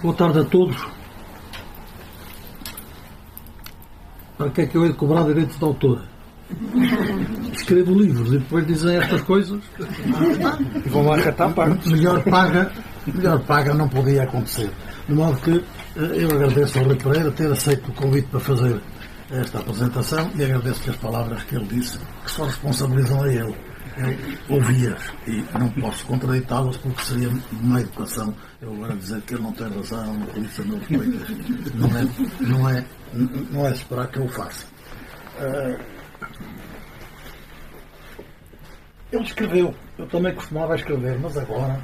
Boa tarde a todos. Para que é que eu hei de cobrar direitos de autor? Escrevo livros e depois dizem estas coisas e vão lá catar parte. Melhor paga não podia acontecer. De modo que eu agradeço ao Rui Pereira ter aceito o convite para fazer esta apresentação e agradeço-lhe as palavras que ele disse, que só responsabilizam a ele. Eu ouvi-as e não posso contraditá-las porque seria má educação eu agora dizer que ele não tem razão, por isso a meu respeito. Não é esperar que eu o faça. Ele escreveu, eu também costumava escrever, mas agora,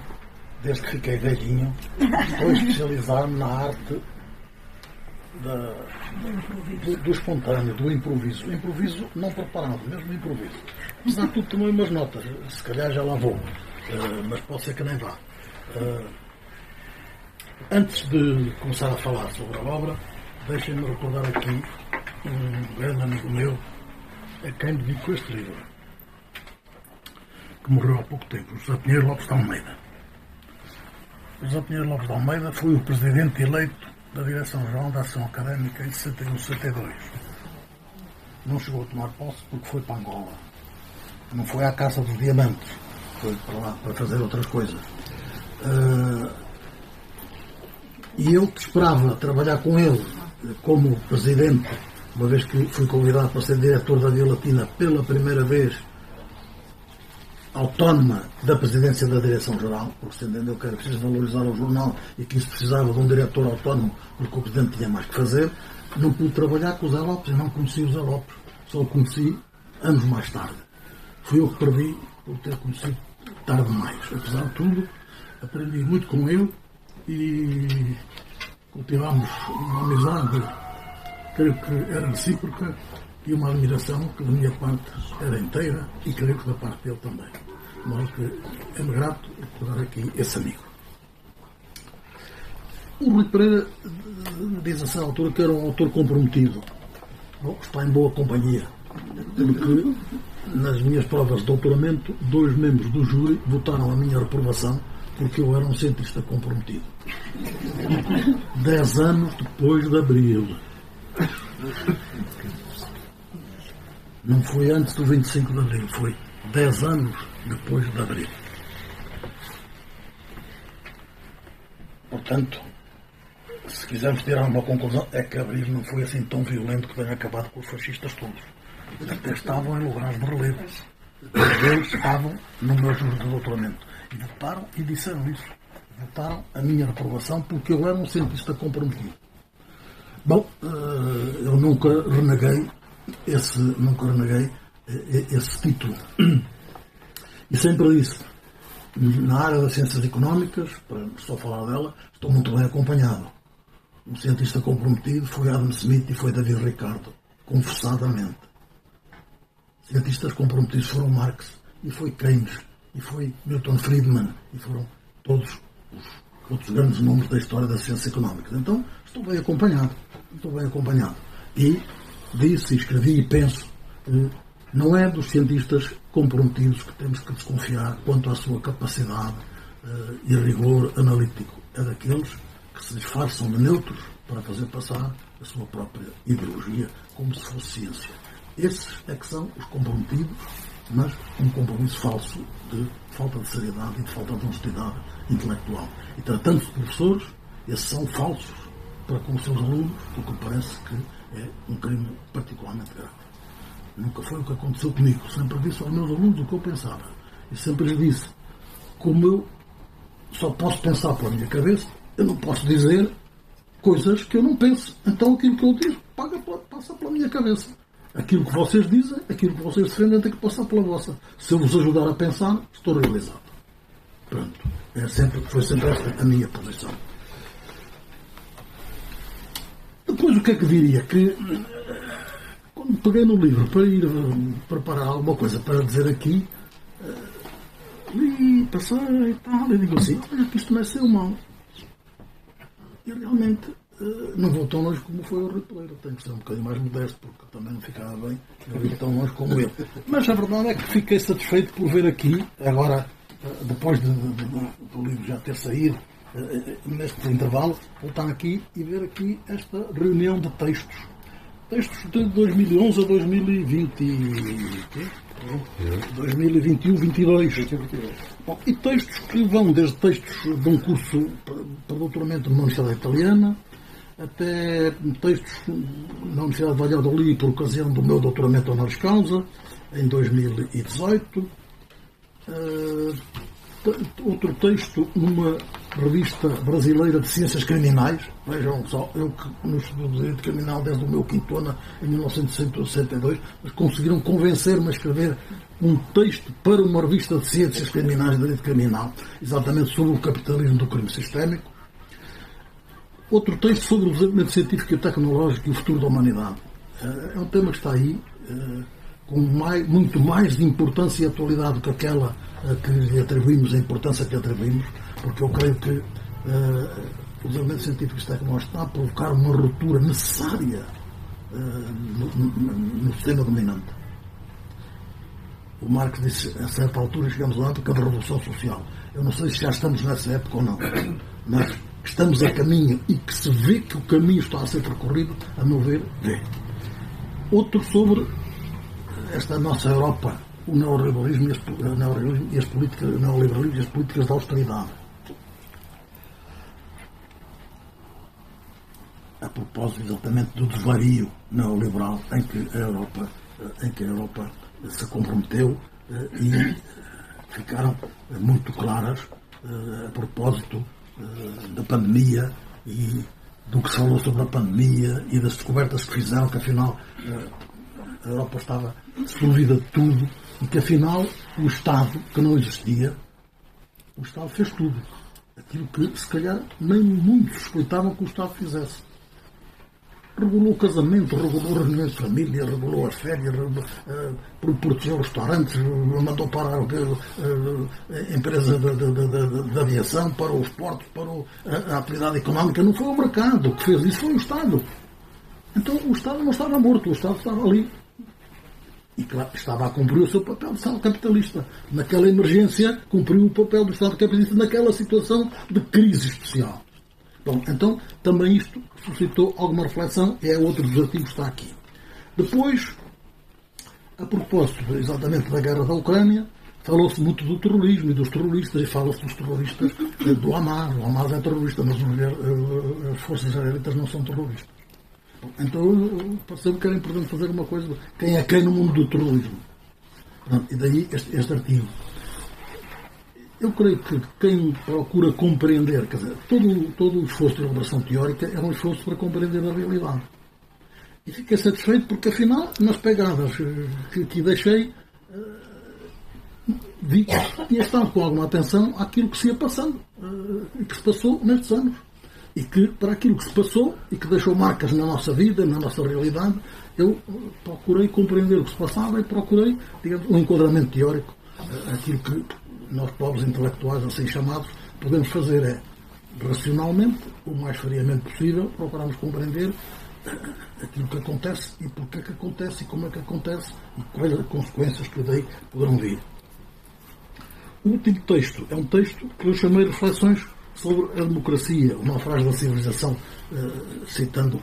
desde que fiquei velhinho, estou a especializar-me na arte do espontâneo, do improviso. O improviso não preparado, mesmo improviso. Apesar de tudo, tomei umas notas, se calhar já lá vou, mas pode ser que nem vá. Antes de começar a falar sobre a obra, deixem-me recordar aqui um grande amigo meu, a quem dedico este livro, que morreu há pouco tempo, José Pinheiro Lopes de Almeida. José Pinheiro Lopes de Almeida foi o presidente eleito da Direção-Geral da Ação Académica em 61-62. Não chegou a tomar posse porque foi para Angola. Não foi à caça dos diamantes. Foi para lá para fazer outras coisas. E eu que esperava trabalhar com ele como presidente, uma vez que fui convidado para ser diretor da Via Latina pela primeira vez autónoma da presidência da Direção-Geral, porque se entendeu que era preciso valorizar o jornal e que isso precisava de um diretor autónomo porque o presidente tinha mais que fazer, não pude trabalhar com o Zé Lopes. Eu não conheci o Zé Lopes, só o conheci anos mais tarde. Fui eu que perdi por ter conhecido tarde demais. Apesar de tudo, aprendi muito com ele e cultivámos uma amizade, creio que era recíproca, e uma admiração que da minha parte era inteira e creio que da parte dele também. De modo que é-me grato recordar aqui esse amigo. O Rui Pereira diz a essa altura que era um autor comprometido. Bom, está em boa companhia. Porque nas minhas provas de doutoramento, 2 membros do júri votaram a minha reprovação porque eu era um cientista comprometido. 10 anos depois de abril. Não foi antes do 25 de abril, foi 10 anos depois de abril. Portanto, se quisermos tirar uma conclusão, é que abril não foi assim tão violento que tenha acabado com os fascistas todos. Até estavam em lugares de relevo. Eles estavam no meu júri de doutoramento. E votaram e disseram isso. Votaram a minha reprovação porque eu era um cientista comprometido. Bom, eu nunca reneguei esse título. E sempre disse, na área das ciências económicas, para só falar dela, estou muito bem acompanhado. Um cientista comprometido foi Adam Smith e foi David Ricardo, confessadamente. Cientistas comprometidos foram Marx, e foi Keynes, e foi Milton Friedman, e foram todos os outros grandes nomes da história das ciências económicas. Então, estou bem acompanhado. E disse, escrevi e penso, não é dos cientistas comprometidos que temos que desconfiar quanto à sua capacidade e rigor analítico. É daqueles que se disfarçam de neutros para fazer passar a sua própria ideologia como se fosse ciência. Esses é que são os comprometidos, mas um compromisso falso de falta de seriedade e de falta de honestidade intelectual. E tratando-se de professores, esses são falsos para com os seus alunos, o que parece que é um crime particularmente grave. Nunca foi o que aconteceu comigo. Sempre disse aos meus alunos o que eu pensava. E sempre lhes disse, como eu só posso pensar pela minha cabeça, eu não posso dizer coisas que eu não penso. Então aquilo que eu digo passa pela minha cabeça. Aquilo que vocês dizem, aquilo que vocês defendem tem que passar pela vossa. Se eu vos ajudar a pensar, estou realizado. Pronto. Foi sempre esta a minha posição. Depois o que é que diria? Que quando peguei no livro para ir preparar alguma coisa para dizer aqui, li, passei e tal, e digo assim, olha que isto não é seu mal. E realmente não vou tão longe como foi o Rui Pereira. Tenho que ser um bocadinho mais modesto, porque também não ficava bem eu ir tão longe como ele. Mas a verdade é que fiquei satisfeito por ver aqui, agora, depois do livro já ter saído, neste intervalo, voltar aqui e ver aqui esta reunião de textos. Textos de 2011 a 2021, 22. Bom, e textos que vão desde textos de um curso para doutoramento numa Universidade Italiana, até textos na Universidade de Valladolid por ocasião do meu doutoramento honoris causa, em 2018. Outro texto numa revista brasileira de ciências criminais. Vejam só, eu que no estudo de direito criminal desde o meu quinto ano, em 1962, mas conseguiram convencer-me a escrever um texto para uma revista de ciências criminais de direito criminal, exatamente sobre o capitalismo do crime sistémico. Outro texto sobre o desenvolvimento científico e tecnológico e o futuro da humanidade. É um tema que está aí, com muito mais de importância e atualidade do que aquela que lhe atribuímos, a importância que lhe atribuímos, porque eu creio que o desenvolvimento científico e tecnológico está a provocar uma ruptura necessária no sistema dominante. O Marx disse, a certa altura chegamos à época da revolução social. Eu não sei se já estamos nessa época ou não, mas estamos a caminho e que se vê que o caminho está a ser percorrido, a meu ver, vê. Outro sobre esta nossa Europa, o neoliberalismo e as políticas de austeridade. A propósito exatamente do desvario neoliberal em que a Europa se comprometeu e ficaram muito claras a propósito da pandemia e do que se falou sobre a pandemia e das descobertas que fizeram, que afinal a Europa estava desprovida de tudo e que afinal o Estado, que não existia, o Estado fez tudo. Aquilo que se calhar nem muitos suspeitavam que o Estado fizesse. Regulou o casamento, regulou reuniões de família, regulou as férias, protegeu restaurantes, mandou parar a empresa de aviação, para os portos, para a atividade económica. Não foi o mercado que fez isso, foi o Estado. Então o Estado não estava morto, o Estado estava ali. E claro, estava a cumprir o seu papel de Estado capitalista. Naquela emergência, cumpriu o papel do Estado capitalista naquela situação de crise especial. Bom, então, também isto suscitou alguma reflexão e é outro dos artigos que está aqui. Depois, a propósito exatamente da guerra da Ucrânia, falou-se muito do terrorismo e dos terroristas, e fala-se dos terroristas do Hamas. O Hamas é terrorista, mas as forças israelitas não são terroristas. Bom, então, pareceu-me que era importante fazer uma coisa. Quem é quem no mundo do terrorismo? E daí este artigo. Eu creio que quem procura compreender, quer dizer, todo o esforço de elaboração teórica é um esforço para compreender a realidade. E fiquei satisfeito porque, afinal, nas pegadas que deixei, vi que tinha estado com alguma atenção àquilo que se ia passando e que se passou nestes anos. E que, para aquilo que se passou e que deixou marcas na nossa vida, na nossa realidade, eu procurei compreender o que se passava e procurei, digamos, um enquadramento teórico. Aquilo que nós, povos intelectuais, assim chamados, podemos fazer é, racionalmente, o mais friamente possível, procurarmos compreender aquilo que acontece e porquê que acontece e como é que acontece e quais as consequências que daí poderão vir. O último texto é um texto que eu chamei de Reflexões sobre a Democracia, uma frase da civilização, citando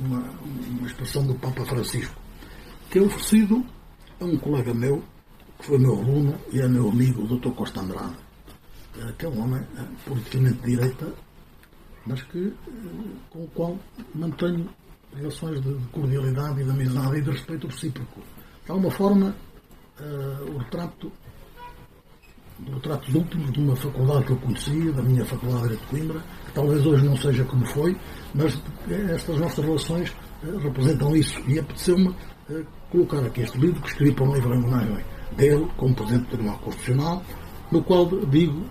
uma expressão do Papa Francisco, que é oferecido a um colega meu, que foi meu aluno e é meu amigo, o Dr. Costa Andrade, que é um homem politicamente de direita, mas com o qual mantenho relações de cordialidade e de amizade e de respeito recíproco. De alguma forma, o retrato dos últimos de uma faculdade que eu conhecia, da minha Faculdade de Direito de Coimbra, que talvez hoje não seja como foi, mas estas nossas relações representam isso. E apeteceu-me colocar aqui este livro, que escrevi para um livro em homenagem dele, como Presidente do Tribunal Constitucional, no qual digo,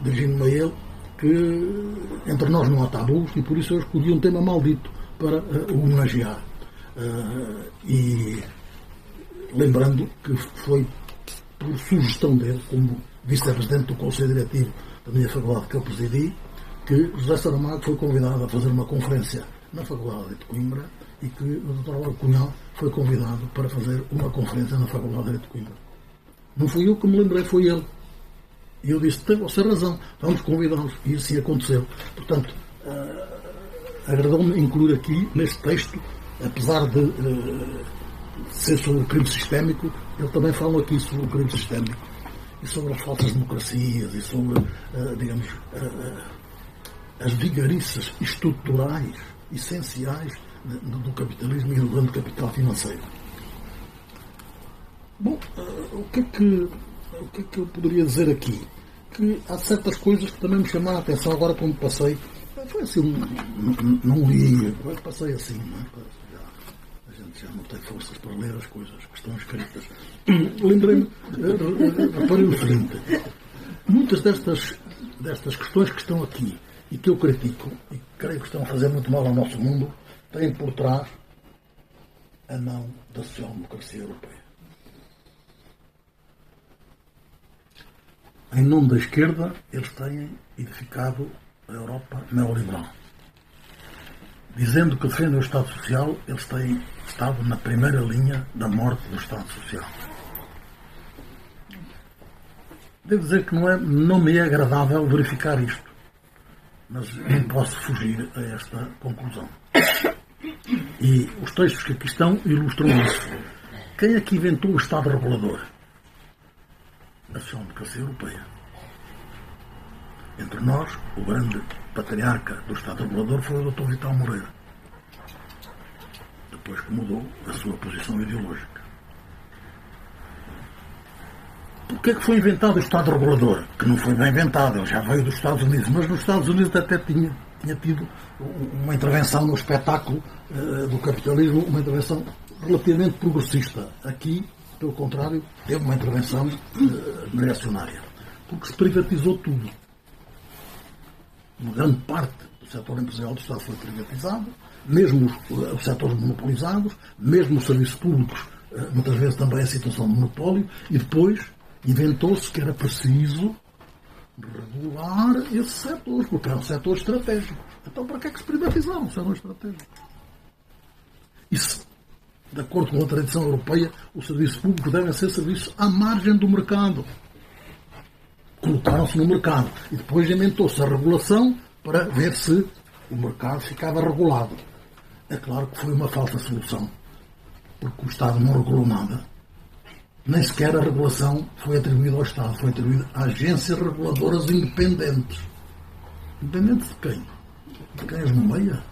dirigindo-me a ele, que entre nós não há tabus e por isso eu escolhi um tema maldito para o homenagear. E lembrando que foi por sugestão dele, como vice-presidente do Conselho Diretivo da minha faculdade que eu presidi, que José Saramago foi convidado a fazer uma conferência na Faculdade de Coimbra e que o Dr. Álvaro Cunhal foi convidado para fazer uma conferência na Faculdade de Coimbra. Não fui eu que me lembrei, foi ele. E eu disse, tem você razão, vamos convidá-los. E assim aconteceu. Portanto, agradou-me incluir aqui, neste texto, apesar de ser sobre o crime sistémico, ele também fala aqui sobre o crime sistémico e sobre as falsas democracias e sobre, digamos, as vigariças estruturais essenciais do capitalismo e do grande capital financeiro. Bom, o que é que eu poderia dizer aqui? Que há certas coisas que também me chamaram a atenção agora quando passei. Foi assim, não li, passei assim, não é? A gente já não tem forças para ler as coisas que estão escritas. Lembrei-me, reparei o seguinte, muitas destas questões que estão aqui e que eu critico, e creio que estão a fazer muito mal ao nosso mundo, têm por trás a mão da social-democracia europeia. Em nome da esquerda, eles têm edificado a Europa neoliberal. Dizendo que defendem o Estado Social, eles têm estado na primeira linha da morte do Estado Social. Devo dizer que não me é agradável verificar isto, mas não posso fugir a esta conclusão. E os textos que aqui estão ilustram isso. Quem é que inventou o Estado regulador? A social-democracia europeia. Entre nós, o grande patriarca do Estado regulador foi o Dr. Vital Moreira, depois que mudou a sua posição ideológica. Porquê é que foi inventado o Estado regulador? Que não foi bem inventado, ele já veio dos Estados Unidos, mas nos Estados Unidos até tinha tido uma intervenção no espetáculo do capitalismo, uma intervenção relativamente progressista. Aqui, pelo contrário, teve uma intervenção reacionária, porque se privatizou tudo. Uma grande parte do setor empresarial do Estado foi privatizado, mesmo os setores monopolizados, mesmo os serviços públicos, muitas vezes também a situação de monopólio, e depois inventou-se que era preciso regular esses setores, porque eram setores estratégicos. Então, para que é que se privatizaram os setores estratégicos? Isso, de acordo com a tradição europeia, os serviços públicos devem ser serviços à margem do mercado. Colocaram-se no mercado e depois inventou-se a regulação para ver se o mercado ficava regulado. É claro que foi uma falsa solução, porque o Estado não regulou nada. Nem sequer a regulação foi atribuída ao Estado, foi atribuída a agências reguladoras independentes. Independentes de quem? De quem as nomeia?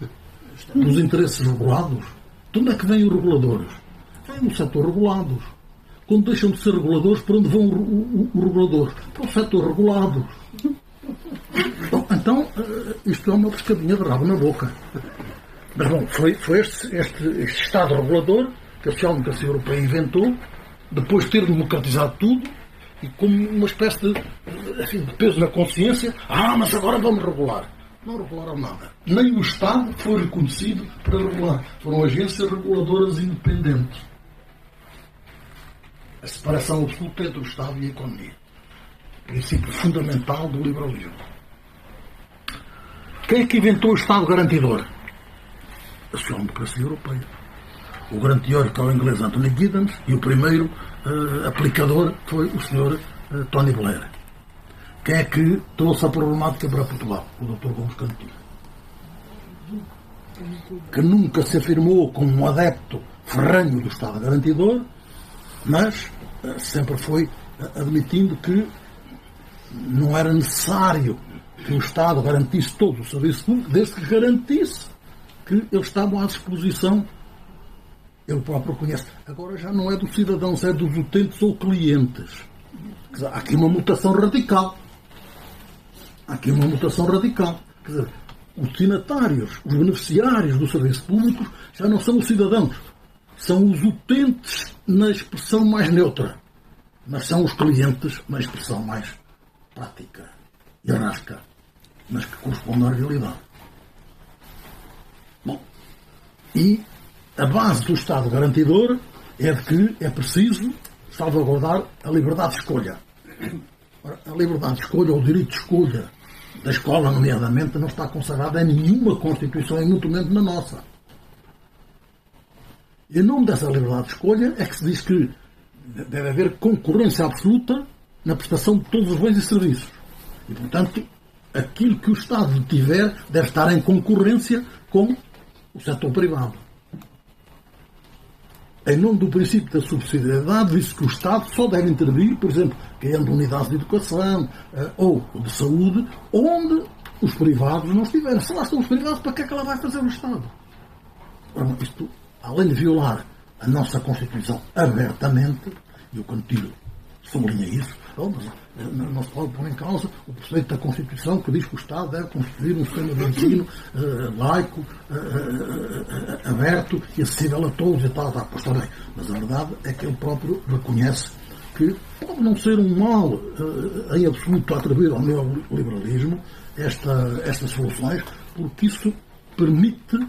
Dos interesses regulados? De onde é que vêm os reguladores? Vêm do setor regulados. Quando deixam de ser reguladores, para onde vão os reguladores? Para o setor regulados. Então, isto é uma pescadinha de rabo na boca. Mas, bom, foi este Estado regulador que a social-democracia europeia inventou, depois de ter democratizado tudo, e como uma espécie de peso na consciência, mas agora vamos regular. Não regularam nada. Nem o Estado foi reconhecido para regular. Foram agências reguladoras independentes. A separação absoluta entre o Estado e a economia. Princípio fundamental do liberalismo. Quem é que inventou o Estado garantidor? A social-democracia europeia. O grande teórico é o inglês Anthony Giddens e o primeiro aplicador foi o Sr. Tony Blair. Quem é que trouxe a problemática para Portugal? O Dr. Gomes Cantinho. Que nunca se afirmou como um adepto ferrenho do Estado garantidor, mas sempre foi admitindo que não era necessário que o Estado garantisse todo o serviço público, desde que garantisse que eles estavam à disposição. Ele próprio conhece. Agora já não é dos cidadãos, é dos utentes ou clientes. Há aqui uma mutação radical. Quer dizer, os destinatários, os beneficiários do serviço público já não são os cidadãos. São os utentes na expressão mais neutra. Mas são os clientes na expressão mais prática e rasca, mas que corresponde à realidade. Bom, e a base do Estado garantidor é de que é preciso salvaguardar a liberdade de escolha. Ora, a liberdade de escolha, ou o direito de escolha da escola, nomeadamente, não está consagrada em nenhuma Constituição, e muito menos na nossa. E em nome dessa liberdade de escolha é que se diz que deve haver concorrência absoluta na prestação de todos os bens e serviços. E, portanto, aquilo que o Estado tiver deve estar em concorrência com o setor privado. Em nome do princípio da subsidiariedade, diz-se que o Estado só deve intervir, por exemplo, criando unidades de educação ou de saúde, onde os privados não estiverem. Se lá estão os privados, para que é que ela vai fazer o Estado? Ora, isto, além de violar a nossa Constituição abertamente, e o Cantilho sublinha isso, mas não se pode pôr em causa o preceito da Constituição que diz que o Estado deve constituir um sistema de ensino laico, aberto e acessível a todos e tal. Pois está bem. Mas a verdade é que ele próprio reconhece que pode não ser um mal em absoluto atribuir ao neoliberalismo estas soluções, porque isso permite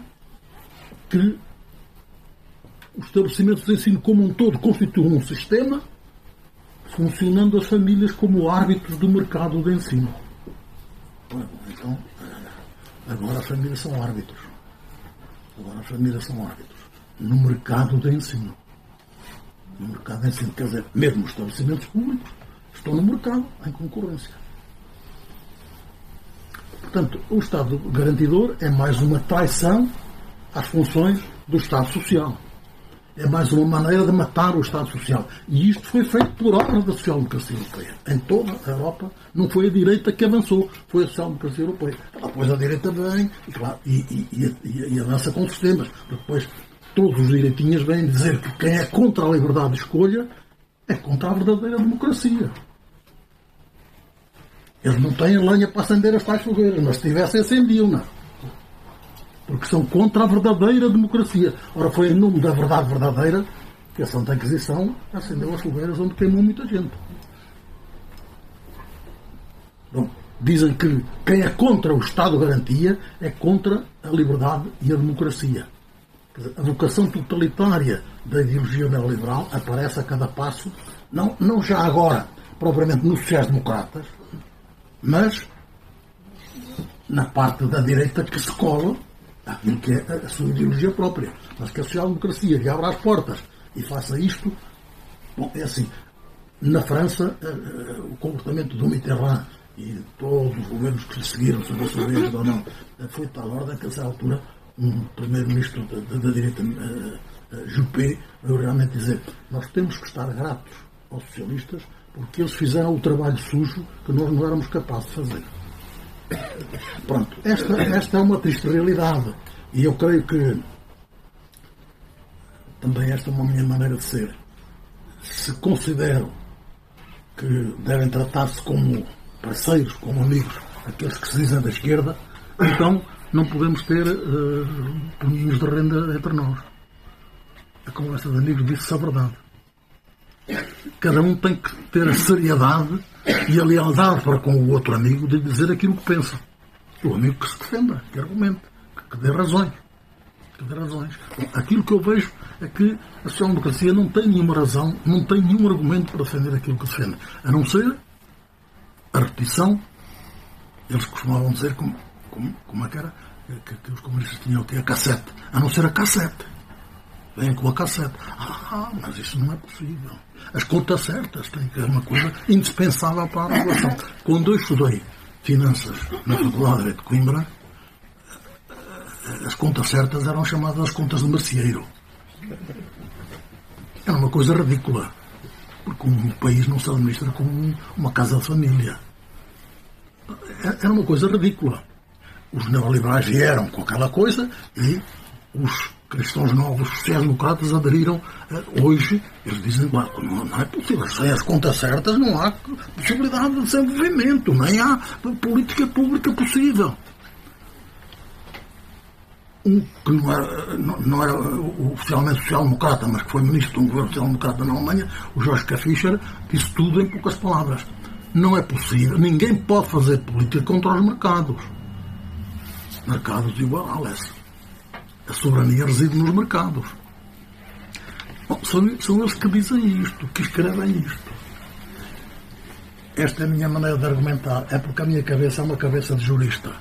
que os estabelecimentos de ensino como um todo constituam um sistema, funcionando as famílias como árbitros do mercado de ensino. Então, agora as famílias são árbitros. No mercado de ensino. No mercado de ensino, quer dizer, mesmo os estabelecimentos públicos estão no mercado, em concorrência. Portanto, o Estado garantidor é mais uma traição às funções do Estado social. É mais uma maneira de matar o Estado Social. E isto foi feito por obra da social-democracia europeia. Em toda a Europa, não foi a direita que avançou, foi a social-democracia europeia. Depois a direita vem e avança com sistemas. Depois todos os direitinhas vêm dizer que quem é contra a liberdade de escolha é contra a verdadeira democracia. Eles não têm lenha para acender as tais fogueiras, mas se tivessem, acendiam-na. Porque são contra a verdadeira democracia. Ora, foi em nome da verdade verdadeira que a Santa Inquisição acendeu as fogueiras onde queimou muita gente. Bom, dizem que quem é contra o Estado de garantia é contra a liberdade e a democracia. Quer dizer, a vocação totalitária da ideologia neoliberal aparece a cada passo, não já agora, propriamente nos sociais-democratas, mas na parte da direita que se cola aquilo que é a sua ideologia própria. Mas que a social-democracia lhe abra as portas e faça isto. Bom, é assim, na França, o comportamento do Mitterrand e de todos os governos que lhe seguiram, sobre a sua vez ou não, foi de tal ordem que, a essa altura, um primeiro-ministro da direita, Juppé, veio realmente dizer: nós temos que estar gratos aos socialistas porque eles fizeram o trabalho sujo que nós não éramos capazes de fazer. Pronto, esta é uma triste realidade. E eu creio que também esta é uma minha maneira de ser. Se considero que devem tratar-se como parceiros, como amigos, aqueles que se dizem da esquerda, então não podemos ter punhos de renda entre nós. A conversa de amigos disse-se a verdade. Cada um tem que ter a seriedade e a lealdade para com o outro amigo de dizer aquilo que pensa. O amigo que se defenda, que argumente, que dê razões. Bom, aquilo que eu vejo é que a social-democracia não tem nenhuma razão, não tem nenhum argumento para defender aquilo que defende, a não ser a repetição. Eles costumavam dizer como é que era, que os comunistas tinham aqui a cassete, a não ser a cassete. Vêm com a cassete. Mas isso não é possível. As contas certas têm que ser uma coisa indispensável para a regulação. Quando eu estudei finanças na Faculdade de Coimbra, as contas certas eram chamadas as contas de merceeiro. Era uma coisa ridícula. Porque um país não se administra como uma casa de família. Era uma coisa ridícula. Os neoliberais vieram com aquela coisa e os cristãos novos sociais-democratas aderiram. Hoje, eles dizem: não é possível, sem as contas certas não há possibilidade de desenvolvimento, nem há política pública possível. Um que não era oficialmente social-democrata, mas que foi ministro de um governo social-democrata na Alemanha, o Joschka K. Fischer, disse tudo em poucas palavras. Não é possível, ninguém pode fazer política contra os mercados. Mercados iguais. A soberania reside nos mercados. Bom, são eles que dizem isto, que escrevem isto. esta é a minha maneira de argumentar. É porque a minha cabeça é uma cabeça de jurista.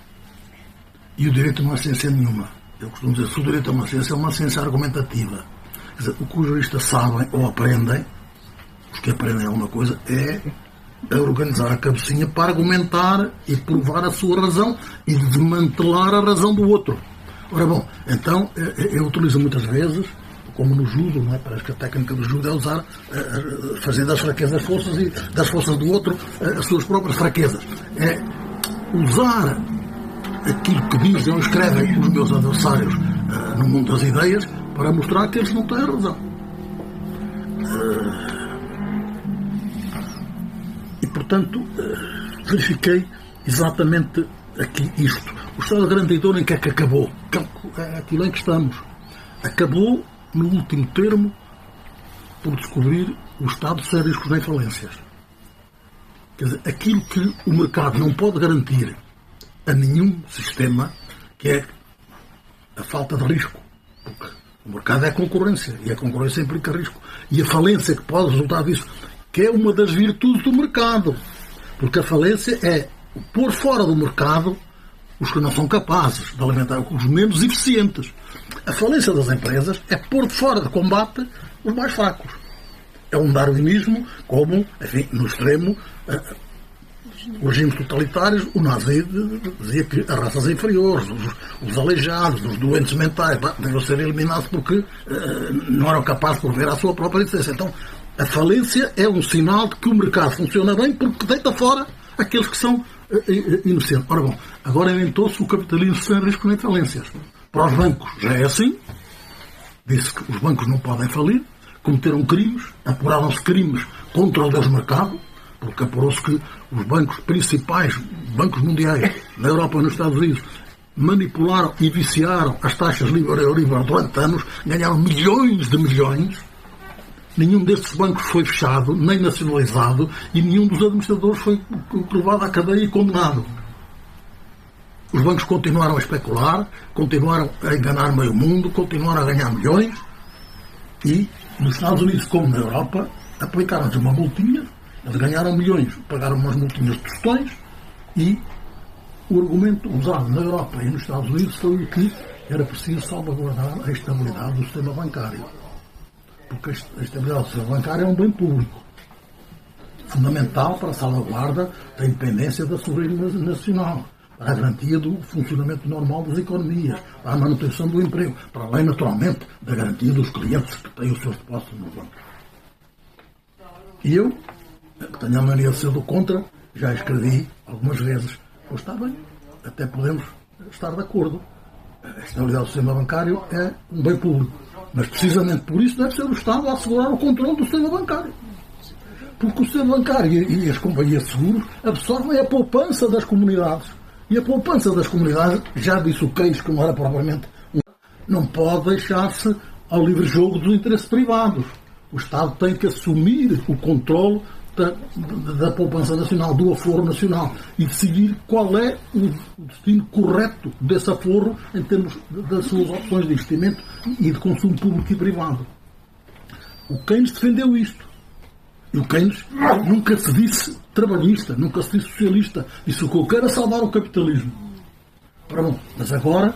E o direito não é ciência nenhuma. Eu costumo dizer, se o direito é uma ciência argumentativa. Quer dizer, o que os juristas sabem ou aprendem, os que aprendem alguma coisa, é organizar a cabecinha para argumentar e provar a sua razão e desmantelar a razão do outro. Ora bom, então eu utilizo muitas vezes, como no judo, não é? Parece que a técnica do judo é usar, fazer das fraquezas das forças e das forças do outro as suas próprias fraquezas. É usar aquilo que dizem ou escrevem os meus adversários no mundo das ideias para mostrar que eles não têm razão. E, portanto, verifiquei exatamente aqui isto. O Estado garantidor em que é que acabou? É aquilo em que estamos. Acabou, no último termo, por descobrir o Estado sem riscos nem falências. Quer dizer, aquilo que o mercado não pode garantir a nenhum sistema, que é a falta de risco. Porque o mercado é concorrência, e a concorrência implica risco. E a falência que pode resultar disso, que é uma das virtudes do mercado. Porque a falência é pôr fora do mercado os que não são capazes de alimentar, os menos eficientes. A falência das empresas é pôr fora de combate os mais fracos. É um darwinismo, como, enfim, no extremo, os regimes totalitários, o nazi dizia que as raças inferiores, os aleijados, os doentes mentais, devem ser eliminados porque não eram capazes de prover a sua própria existência. Então, a falência é um sinal de que o mercado funciona bem porque deita fora aqueles que são inocentes. Ora bom, agora inventou-se o capitalismo sem risco nem falências. Para os bancos já é assim. Disse que os bancos não podem falir. Cometeram crimes, apuraram-se crimes contra o Deus mercado, porque apurou-se que os bancos principais, bancos mundiais, na Europa e nos Estados Unidos, manipularam e viciaram as taxas Libor e Euribor durante anos, ganharam milhões de milhões. Nenhum destes bancos foi fechado, nem nacionalizado, e nenhum dos administradores foi levado à cadeia e condenado. Os bancos continuaram a especular, continuaram a enganar meio mundo, continuaram a ganhar milhões, e nos Estados Unidos, como na Europa, aplicaram-lhes uma multinha, eles ganharam milhões, pagaram umas multinhas de tostões, e o argumento usado na Europa e nos Estados Unidos foi que era preciso salvaguardar a estabilidade do sistema bancário. Porque a estabilidade do sistema bancário é um bem público, fundamental para a salvaguarda da independência da soberania nacional, para a garantia do funcionamento normal das economias, para a manutenção do emprego, para além, naturalmente, da garantia dos clientes que têm os seus depósitos no banco. E eu, que tenho a mania de ser do contra, já escrevi algumas vezes, pois está bem, até podemos estar de acordo. A estabilidade do sistema bancário é um bem público. Mas, precisamente por isso, deve ser o Estado a assegurar o controle do sistema bancário. Porque o sistema bancário e as companhias de seguros absorvem a poupança das comunidades. E a poupança das comunidades, já disse o Keynes, que não era propriamente não pode deixar-se ao livre jogo dos interesses privados. O Estado tem que assumir o controle da poupança nacional, do aforo nacional, e decidir qual é o destino correto desse aforo em termos das suas opções de investimento e de consumo público e privado. O Keynes defendeu isto. E o Keynes nunca se disse trabalhista, nunca se disse socialista. Disse o que eu quero é salvar o capitalismo. Ora bom, mas agora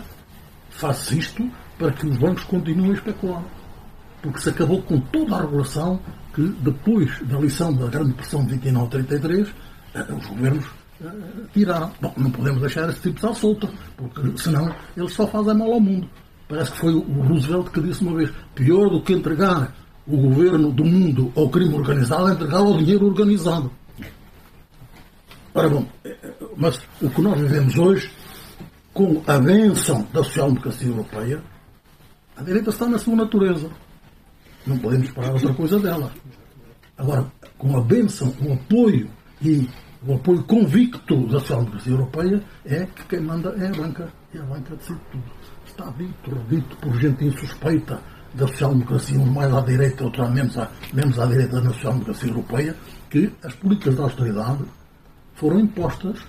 faz-se isto para que os bancos continuem a especular. Porque se acabou com toda a regulação que, depois da lição da Grande Depressão de 29-33, os governos tiraram. Bom, não podemos deixar esse tipo de estar solto, porque senão eles só fazem mal ao mundo. Parece que foi o Roosevelt que disse uma vez: pior do que entregar o governo do mundo ao crime organizado é entregar ao dinheiro organizado. Ora bom, mas o que nós vivemos hoje, com a bênção da social-democracia europeia, a direita está na sua natureza. Não podemos esperar outra coisa dela. Agora, com a bênção, o apoio e o apoio convicto da social-democracia europeia, é que quem manda é a banca. E a banca decide tudo. Está dito por gente insuspeita da social-democracia, uns mais à direita, outros menos à direita da social-democracia europeia, que as políticas de austeridade foram impostas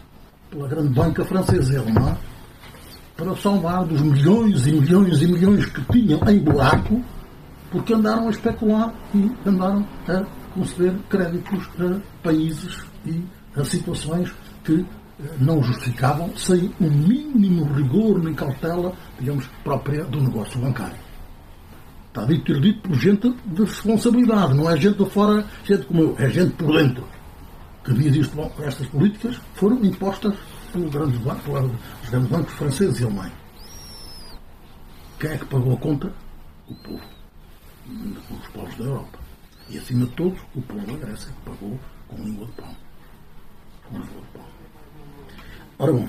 pela grande banca francesa e alemã para salvar dos milhões e milhões e milhões que tinham em buraco, porque andaram a especular e andaram a conceder créditos a países e a situações que não justificavam sem o mínimo rigor nem cautela, digamos, própria do negócio bancário. Está dito e dito por gente de responsabilidade, não é gente de fora, gente como eu, é gente por dentro. Que diz isto, bom, estas políticas foram impostas pelos grandes bancos franceses e alemães. Quem é que pagou a conta? O povo. Os povos da Europa. E, acima de todos, o povo da Grécia, que pagou com língua de pão. Com língua de pão. Ora bom,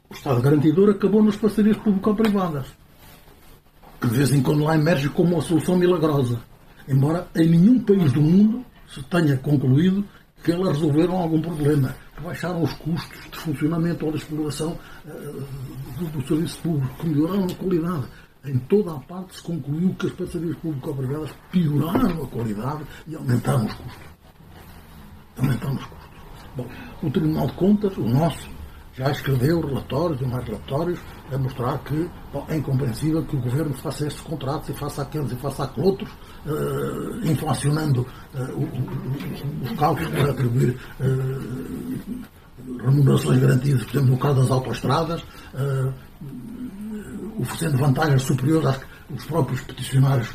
o Estado garantidor acabou nas parcerias público-privadas, que de vez em quando lá emerge como uma solução milagrosa, embora em nenhum país do mundo se tenha concluído que elas resolveram algum problema, que baixaram os custos de funcionamento ou de exploração do serviço público, que melhoraram a qualidade. Em toda a parte se concluiu que as parcerias público-privadas pioraram a qualidade e aumentaram os custos. Bom, o Tribunal de Contas, o nosso, já escreveu relatórios e mais relatórios a mostrar que é incompreensível que o Governo faça estes contratos e faça aqueles e faça aqueles outros, inflacionando os cálculos para atribuir remunerações garantidas, por exemplo, no caso das autoestradas, oferecendo vantagens superiores às que os próprios peticionários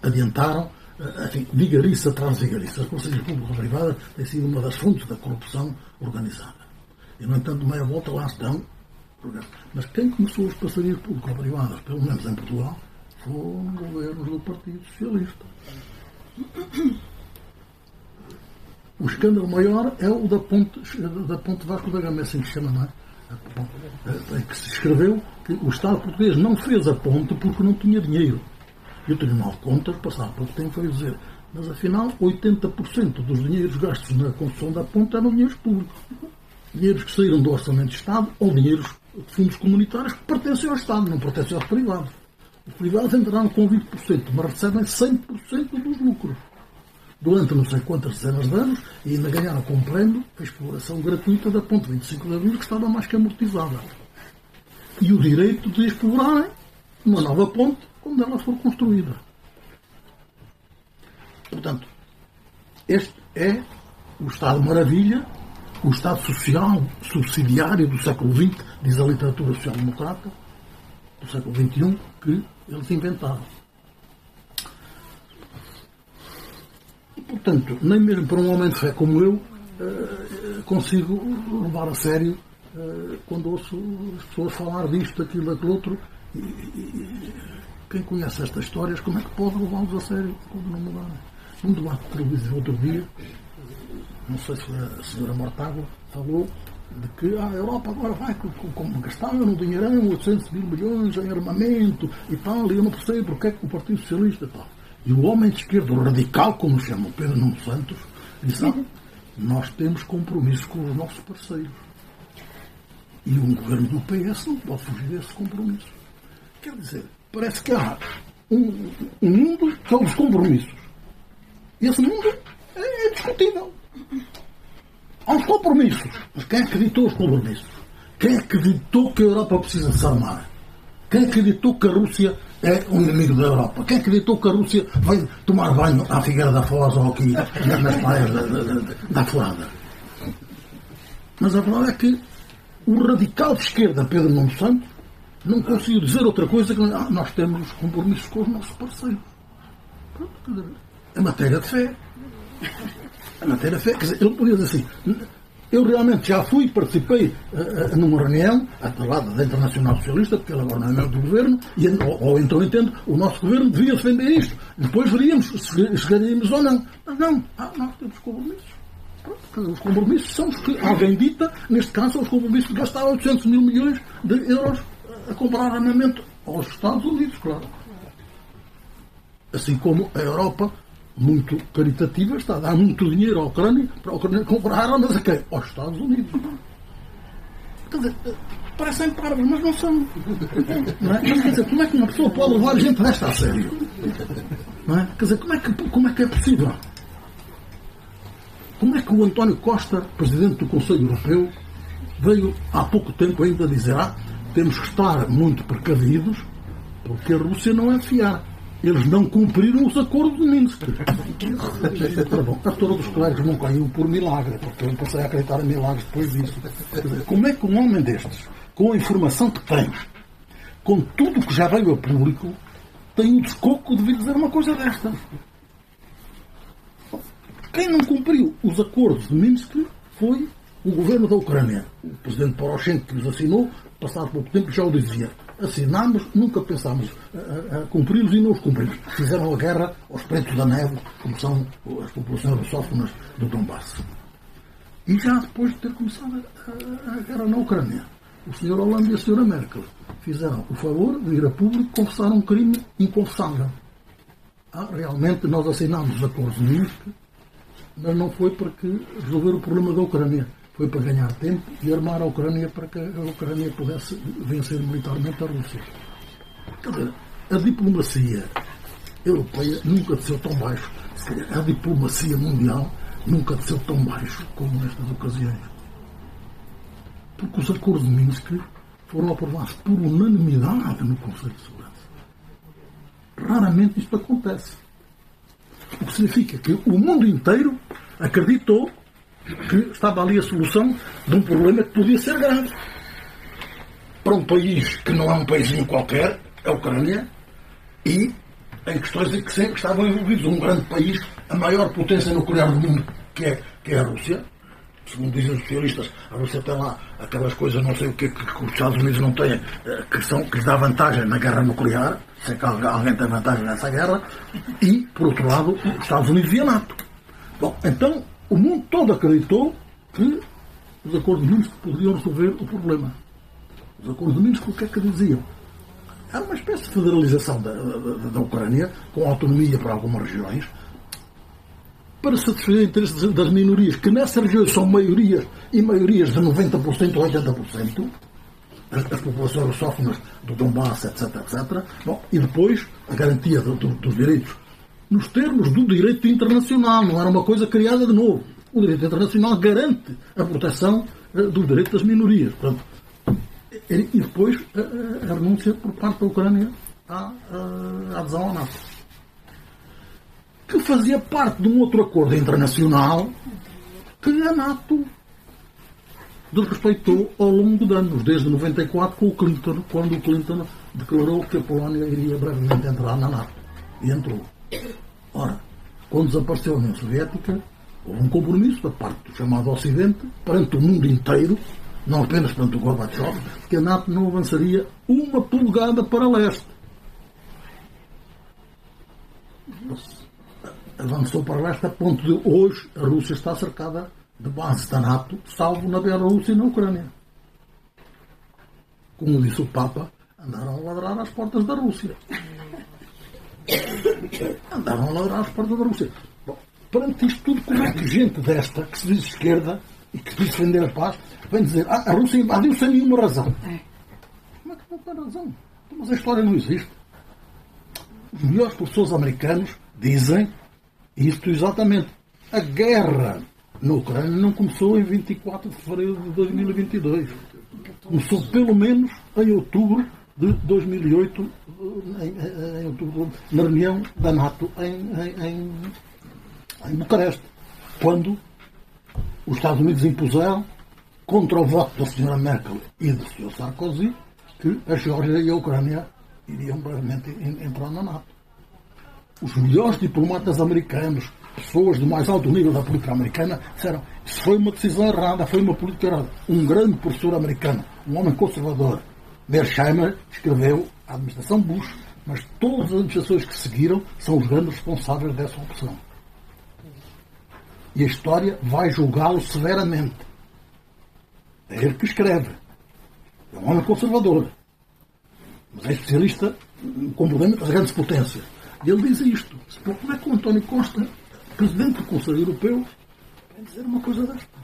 adiantaram. Enfim, vigariça atrás de vigariça. As parcerias público-privadas têm sido uma das fontes da corrupção organizada. E, no entanto, meia volta lá estão. Mas quem começou as parcerias público-privadas, pelo menos em Portugal, foram governos do Partido Socialista. O escândalo maior é o da ponte Vasco da Gama, assim que se chama, não é? Que se escreveu que o Estado português não fez a ponte porque não tinha dinheiro. E o Tribunal de Contas, passado pouco tempo, foi dizer, mas afinal 80% dos dinheiros gastos na construção da ponte eram dinheiros públicos. Dinheiros que saíram do Orçamento de Estado ou dinheiros de fundos comunitários que pertencem ao Estado, não pertencem aos privados. Os privados entraram com 20%, mas recebem 100% dos lucros. Durante não sei quantas dezenas de anos, e ainda ganharam com prémio a exploração gratuita da ponte 25 de Abril, que estava mais que amortizada. E o direito de explorarem uma nova ponte quando ela for construída. Portanto, este é o Estado maravilha, o Estado social subsidiário do século XX, diz a literatura social-democrata, do século XXI, que eles inventaram. E, portanto, nem mesmo para um homem de fé como eu, consigo levar a sério quando ouço as pessoas falar disto, daquilo, daquilo outro. Quem conhece estas histórias, como é que pode levá-los a sério quando não mudarem? Num debate de televisão outro dia, não sei se foi a senhora Mortágua, falou de que a Europa agora vai gastar no dinheirão 800 mil milhões em armamento e tal, e eu não percebo porque é que o Partido Socialista e tal. E o homem de esquerda, o radical, como chama o Pedro Nuno Santos, disse, nós temos compromissos com os nossos parceiros. E um governo do PS não pode fugir desse compromisso. Quer dizer, parece que há um mundo que são os compromissos. E esse mundo é discutível. Há uns compromissos. Mas quem acreditou os compromissos? Quem acreditou que a Europa precisa se armar? Quem acreditou que a Rússia é um inimigo da Europa? Quem acreditou que a Rússia vai tomar banho à Figueira da Foz ou aqui nas praias da Forada? Mas a verdade é que o radical de esquerda, Pedro Nuno Santos, não conseguiu dizer outra coisa que nós temos compromissos com os nossos parceiros. Pronto, é matéria de fé. É matéria de fé. Quer dizer, ele podia dizer assim, eu realmente já participei numa reunião, atrelada da Internacional Socialista, porque ele agora não é membro do governo, ou então entendo, o nosso governo devia defender isto. Depois veríamos se chegaríamos ou não. Mas não, nós temos compromissos. Pronto, os compromissos são os que alguém dita, neste caso, são os compromissos de gastar 800 mil milhões de euros a comprar armamento aos Estados Unidos, claro. Assim como a Europa, muito caritativa, está a dar muito dinheiro à Ucrânia para a Ucrânia comprar armas a quem? Aos Estados Unidos. Quer dizer, parecem parvos, mas não são. Não é? Mas, quer dizer, como é que uma pessoa pode levar gente desta a sério? Não é? Quer dizer, como é que é possível? Como é que o António Costa, presidente do Conselho Europeu, veio há pouco tempo ainda dizer temos que estar muito precavidos porque a Rússia não é de fiar. eles não cumpriram os acordos de Minsk. Bom, a todos os colegas não caiu por milagre, porque eu passei a acreditar em milagres depois disso. Quer dizer, como é que um homem destes, com a informação que tem, com tudo que já veio a público, tem o descoco de vir dizer uma coisa desta? Quem não cumpriu os acordos de Minsk foi o governo da Ucrânia. O presidente Poroshenko que os assinou, passado pouco tempo já o dizia. Assinámos, nunca pensámos a cumpri-los e não os cumprimos. Fizeram a guerra aos pretos da neve, como são as populações russófonas do Donbass. E já depois de ter começado a guerra na Ucrânia, o Sr. Hollande e a Sra. Merkel fizeram o favor de ir a público confessar um crime inconfessável. Realmente nós assinámos os acordos de Minsk, mas não foi para resolver o problema da Ucrânia. Foi para ganhar tempo e armar a Ucrânia para que a Ucrânia pudesse vencer militarmente a Rússia. Quer dizer, a diplomacia europeia nunca desceu tão baixo. Se calhar a diplomacia mundial nunca desceu tão baixo como nestas ocasiões. Porque os acordos de Minsk foram aprovados por unanimidade no Conselho de Segurança. Raramente isto acontece. O que significa que o mundo inteiro acreditou que estava ali a solução de um problema que podia ser grave. Para um país que não é um paísinho qualquer, a Ucrânia, e em questões em que sempre estavam envolvidos um grande país, a maior potência nuclear do mundo, que é a Rússia. Segundo dizem os especialistas, a Rússia tem lá aquelas coisas, não sei o que os Estados Unidos não têm, que lhes dá vantagem na guerra nuclear, sei que alguém tem vantagem nessa guerra, e, por outro lado, os Estados Unidos e a NATO. Bom, então, o mundo todo acreditou que os acordos de Minsk poderiam resolver o problema. Os acordos de Minsk, o que é que diziam? Era uma espécie de federalização da Ucrânia, com autonomia para algumas regiões, para satisfazer interesses das minorias, que nessas regiões são maiorias, e maiorias de 90% ou 80%, as populações russófonas do Donbass, etc., etc. Bom, e depois a garantia dos direitos, nos termos do direito internacional, não era uma coisa criada de novo. O direito internacional garante a proteção dos direitos das minorias. Portanto, e depois a renúncia por parte da Ucrânia à adesão à NATO, que fazia parte de um outro acordo internacional que a NATO desrespeitou ao longo de anos, desde 94 com o Clinton, quando o Clinton declarou que a Polónia iria brevemente entrar na NATO. E entrou. Ora, quando desapareceu a União Soviética, houve um compromisso da parte do chamado Ocidente, perante o mundo inteiro, não apenas perante o Gorbachev, que a NATO não avançaria uma polegada para leste. Avançou para leste a ponto de hoje a Rússia está cercada de bases da NATO, salvo na Bielorrússia e na Ucrânia. Como disse o Papa, andaram a ladrar às portas da Rússia. Andaram a ladrar às portas da Rússia. Bom, perante isto tudo, como é que gente desta, que se diz esquerda e que diz defender a paz, vem dizer a Rússia invadiu sem nenhuma razão? Como é que não tem razão? Mas a história não existe. Os melhores professores americanos dizem isto exatamente. A guerra na Ucrânia não começou em 24 de fevereiro de 2022. Começou pelo menos em outubro de 2008, em outubro, na reunião da NATO em Bucareste, quando os Estados Unidos impuseram, contra o voto da Sra. Merkel e do Sr. Sarkozy, que a Geórgia e a Ucrânia iriam brevemente entrar na NATO. Os melhores diplomatas americanos, pessoas de mais alto nível da política americana, disseram isso foi uma decisão errada, foi uma política errada. Um grande professor americano, um homem conservador, Mearsheimer, escreveu a administração Bush, mas todas as administrações que seguiram são os grandes responsáveis dessa opção. E a história vai julgá-lo severamente. É ele que escreve. É um homem conservador, mas é especialista com problema das grandes potências. E ele diz isto. Como é que o António Costa, presidente do Conselho Europeu, vai dizer uma coisa desta?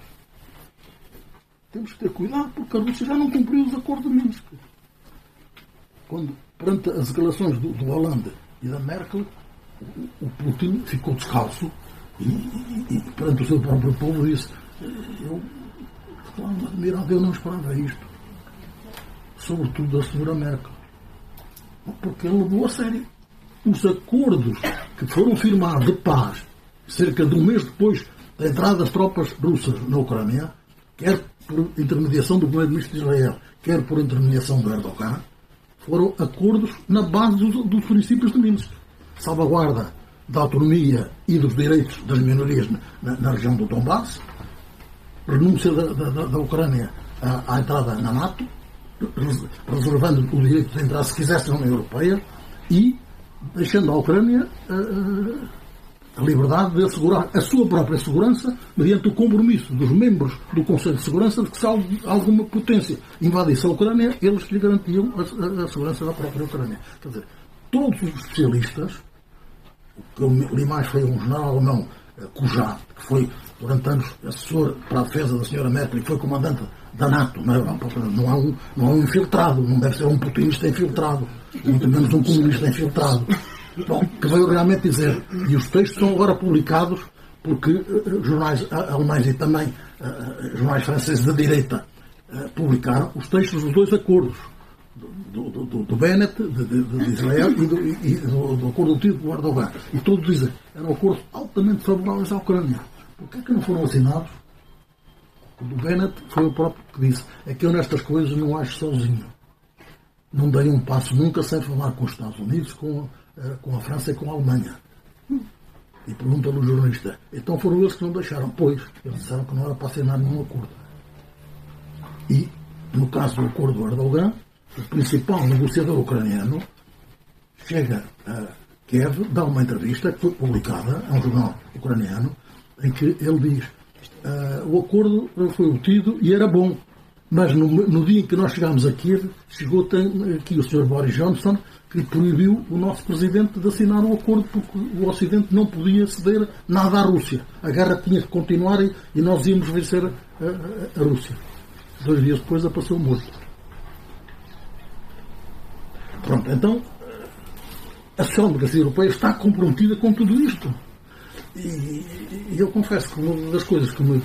Temos que ter cuidado porque a Rússia já não cumpriu os acordos de Minsk. Quando, perante as declarações do Hollande e da Merkel, o Putin ficou descalço e perante o seu próprio povo disse eu reclamo admirado, eu não esperava isto. Sobretudo da Sra. Merkel. Porque ele levou a sério. os acordos que foram firmados de paz, cerca de um mês depois da entrada das tropas russas na Ucrânia, quer por intermediação do primeiro-ministro de Israel, quer por intermediação do Erdogan, foram acordos na base dos princípios de Minsk. Salvaguarda da autonomia e dos direitos das minorias na região do Donbass, renúncia da Ucrânia à entrada na NATO, reservando o direito de entrar, se quisesse, na União Europeia, e deixando à Ucrânia a liberdade de assegurar a sua própria segurança mediante o compromisso dos membros do Conselho de Segurança de que, se alguma potência invadisse a Ucrânia, eles lhe garantiam a segurança da própria Ucrânia. Quer dizer, todos os especialistas, o que eu li mais foi um general alemão, Kujat, que foi durante anos assessor para a defesa da senhora Merkel e foi comandante da NATO na Europa. Não há um infiltrado, não deve ser um putinista infiltrado, muito menos um comunista infiltrado. Bom, que veio realmente dizer, e os textos são agora publicados porque jornais alemães e também jornais franceses de direita publicaram os textos dos dois acordos, do Bennett, de Israel, e do acordo tido com o Erdogan. E todos dizem, eram acordos altamente favoráveis à Ucrânia. Por que é que não foram assinados? O do Bennett foi o próprio que disse, é que eu nestas coisas não acho sozinho. Não dei um passo nunca sem falar com os Estados Unidos, com a França e com a Alemanha. E pergunta-lhe o jornalista, então foram eles que não deixaram? Pois, eles disseram que não era para assinar nenhum acordo. E, no caso do acordo do Erdogan, o principal negociador ucraniano chega a Kiev, dá uma entrevista que foi publicada a um jornal ucraniano, em que ele diz, o acordo foi obtido e era bom, mas no dia em que nós chegámos a Kiev, chegou aqui o Sr. Boris Johnson, que proibiu o nosso presidente de assinar o acordo porque o Ocidente não podia ceder nada à Rússia. A guerra tinha que continuar e nós íamos vencer a Rússia. 2 dias depois apareceu morto. Pronto, então a social-democracia europeia está comprometida com tudo isto. E eu confesso que uma das coisas que nem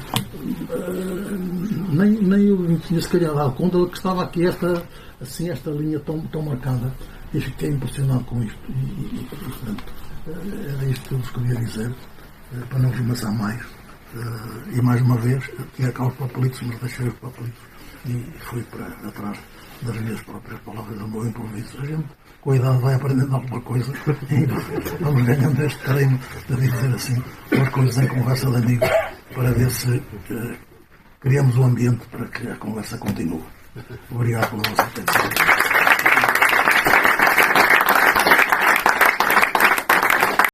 eu me tinha se calhar dado conta que estava aqui esta linha tão marcada. E fiquei impressionado com isto. E portanto, era isto que eu vos queria dizer, para não rimaçar mais. E mais uma vez, tinha cá os papelitos, mas deixei os papelitos e fui para atrás das minhas próprias palavras, do meu improviso. A gente, com a idade, vai aprendendo alguma coisa e vamos ganhando este treino de dizer assim, umas coisas em conversa de amigos, para ver se criamos o ambiente para que a conversa continue. Obrigado pela vossa atenção.